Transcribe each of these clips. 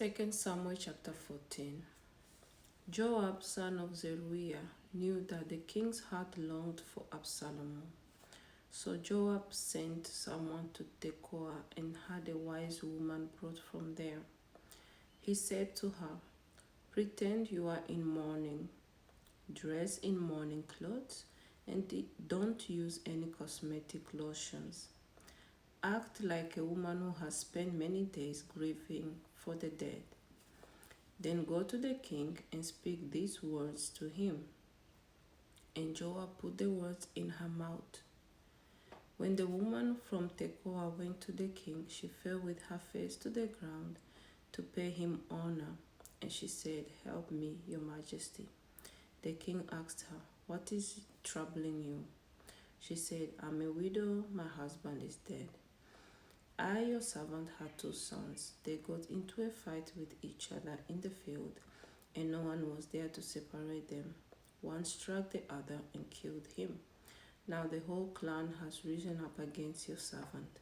2 Samuel chapter 14. Joab, son of Zeruiah, knew that the king's heart longed for Absalom. So Joab sent someone to Tekoa and had a wise woman brought from there. He said to her, "Pretend you are in mourning, dress in mourning clothes, and don't use any cosmetic lotions. Act like a woman who has spent many days grieving for the dead. Then go to the king and speak these words to him." And Joab put the words in her mouth. When the woman from Tekoa went to the king, she fell with her face to the ground to pay him honor, and she said, "Help me, your majesty." The king asked her, "What is troubling you?" She said, "I'm a widow, my husband is dead. I, your servant, had 2 sons. They got into a fight with each other in the field, and no one was there to separate them. One struck the other and killed him. Now the whole clan has risen up against your servant.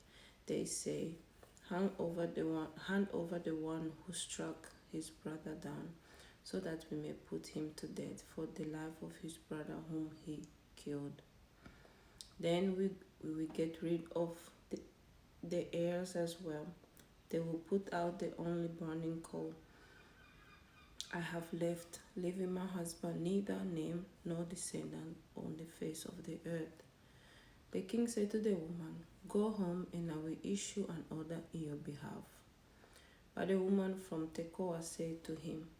They say, 'Hand over the one who struck his brother down, so that we may put him to death for the life of his brother whom he killed. Then we will get rid of the heirs as well. They will put out the only burning coal I have left, leaving my husband neither name nor descendant on the face of the earth." The king said to the woman, "Go home, and I will issue an order in your behalf." But the woman from Tekoa said to him,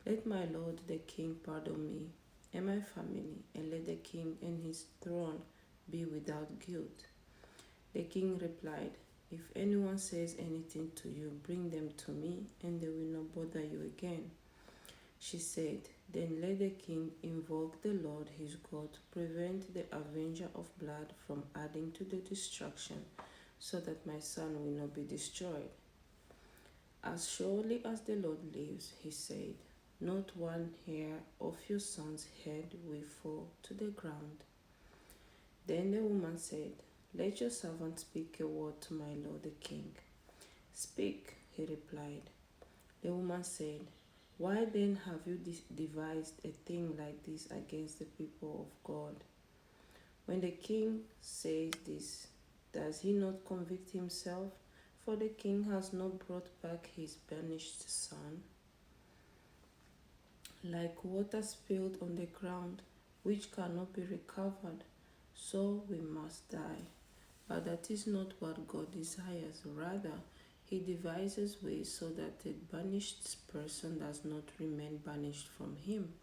"Let my lord the king pardon me and my family, and let the king and his throne be without guilt." The king replied, "If anyone says anything to you, bring them to me, and they will not bother you again." She said, "Then let the king invoke the Lord his God to prevent the avenger of blood from adding to the destruction, so that my son will not be destroyed. As surely as the Lord lives," he said, "not one hair of your son's head will fall to the ground." Then the woman said, "Let your servant speak a word to my lord the king." "Speak," he replied. The woman said, "Why then have you devised a thing like this against the people of God? When the king says this, does he not convict himself? For the king has not brought back his banished son. Like water spilled on the ground, which cannot be recovered, so we must die. But that is not what God desires. Rather, he devises ways so that the banished person does not remain banished from him.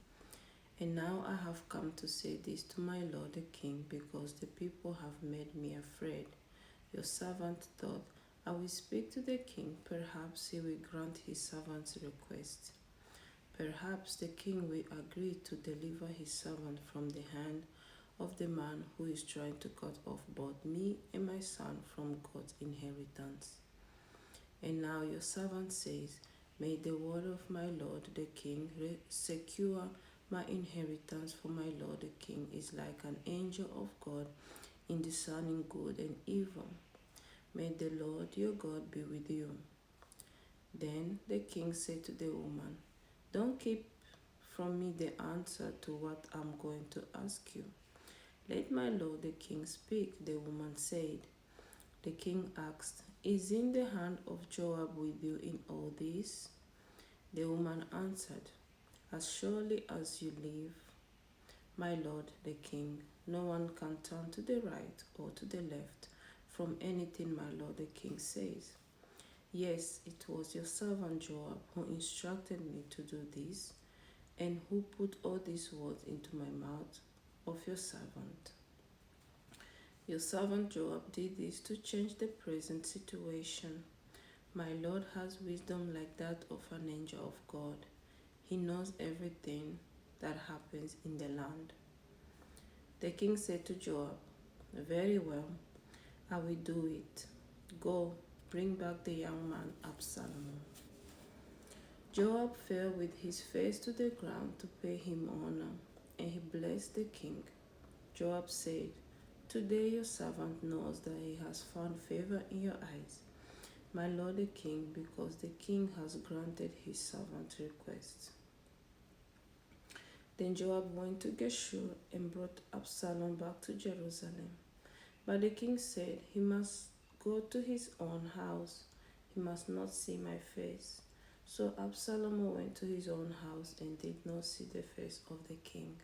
And now I have come to say this to my lord the king, because the people have made me afraid. Your servant thought, I will speak to the king, perhaps he will grant his servant's request. Perhaps the king will agree to deliver his servant from the hand of the man who is trying to cut off both me and my son from God's inheritance. And now your servant says, may the word of my lord the king secure my inheritance, for my lord the king is like an angel of God in discerning good and evil. May the Lord your God be with you." Then the king said to the woman, "Don't keep from me the answer to what I'm going to ask you. Let my lord the king speak," the woman said. The king asked, "Is in the hand of Joab with you in all this?" The woman answered, "As surely as you live, my lord the king, no one can turn to the right or to the left from anything my lord the king says. Yes, it was your servant Joab who instructed me to do this, and who put all these words into my mouth of your servant. Your servant Joab did this to change the present situation. My lord has wisdom like that of an angel of God. He knows everything that happens in the land." The king said to Joab, "Very well, I will do it. Go, bring back the young man Absalom." Joab fell with his face to the ground to pay him honor, and he blessed the king. Joab said, "Today your servant knows that he has found favor in your eyes. my lord the king, because the king has granted his servant's request. Then Joab went to Geshur and brought Absalom back to Jerusalem. But the king said, he must go to his own house. He must not see my face. So Absalom went to his own house and did not see the face of the king.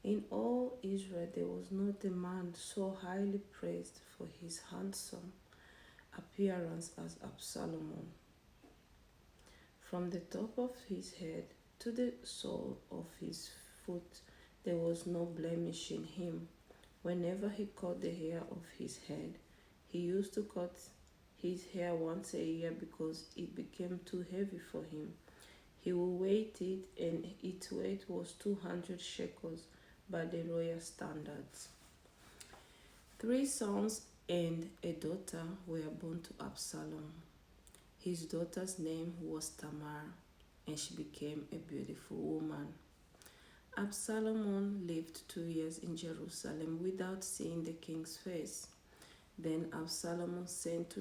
In all Israel there was not a man so highly praised for his handsome appearance as Absalom. From the top of his head to the sole of his foot there was no blemish in him. Whenever he cut the hair of his head, he used to cut his hair once a year because it became too heavy for him. He would weigh it, and its weight was 200 shekels by the royal standards. 3 sons and a daughter were born to Absalom. His daughter's name was Tamar, and she became a beautiful woman. Absalom lived 2 years in Jerusalem without seeing the king's face. Then Absalom sent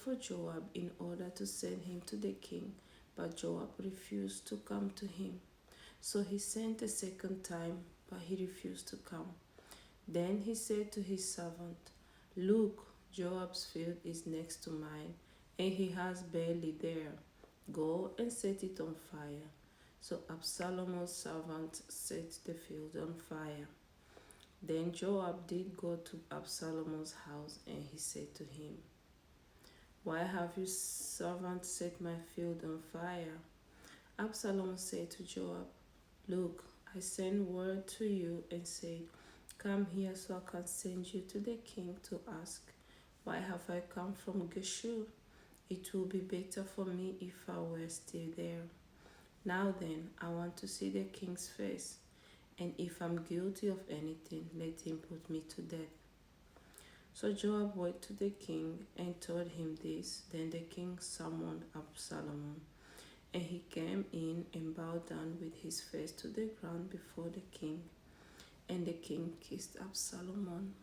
for Joab in order to send him to the king, but Joab refused to come to him. So he sent a second time, but he refused to come. Then he said to his servant, "Look, Joab's field is next to mine, and he has barley there. Go and set it on fire." So Absalom's servant set the field on fire. Then Joab did go to Absalom's house, and he said to him, "Why have your servant set my field on fire?" Absalom said to Joab, "Look, I sent word to you and said, 'Come here so I can send you to the king to ask, why have I come from Geshur? It will be better for me if I were still there. Now then, I want to see the king's face, and if I'm guilty of anything, let him put me to death.'" So Joab went to the king and told him this. Then the king summoned Absalom, and he came in and bowed down with his face to the ground before the king. And the king kissed Absalom